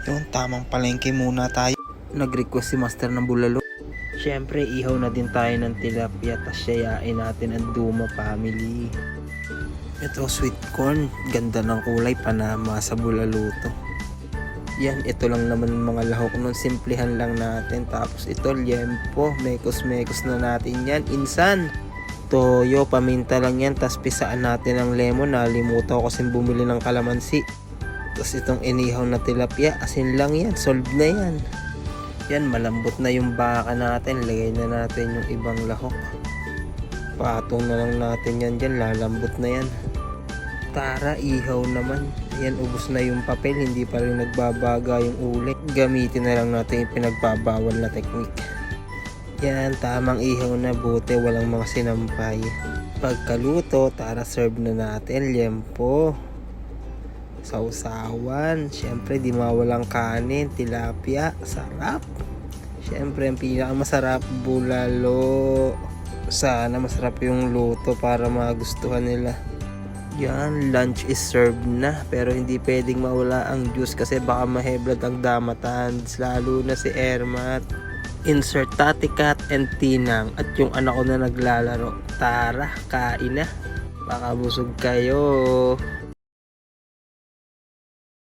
Yun, tamang palengke muna tayo. Nag-request si Master ng bulalo. Siyempre, ihaw na din tayo ng tilapia. Tas yayain natin ang Duma family. Ito, sweet corn. Ganda ng kulay, panama sa bulalo to. Yan, ito lang naman mga lahok nun. Simplihan lang natin. Tapos ito, liempo. Mekos-mekos na natin yan. Insan. Toyo, paminta lang yan. Tapos pisaan natin ng lemon. Nalimutan ko kasi bumili ng kalamansi. Tapos itong inihaw na tilapia. Asin lang yan. Solved na yan. Yan, malambot na yung baka natin. Lagay na natin yung ibang lahok. Patong na lang natin yan dyan. Lalambot na yan. Tara, ihaw naman. Yan, ubos na yung papel. Hindi pa rin nagbabaga yung uli. Gamitin na lang natin yung pinagbabawal na teknik. Yan, tamang ihaw na, buti walang mga sinampay. Pagkaluto, tara serve na natin. Liempo. Sausawan. Siyempre, di mawalang kanin. Tilapia. Sarap. Siyempre, ang pinakamasarap, bulalo. Sana masarap yung luto para magustuhan nila. Yan, lunch is served na. Pero hindi pwedeng mawala ang juice kasi baka maheblad ang damatan. Lalo na si Ermat. Insert Tati Cat and Tinang. At yung anak ko na naglalaro. Tara, kain na. Baka busog kayo.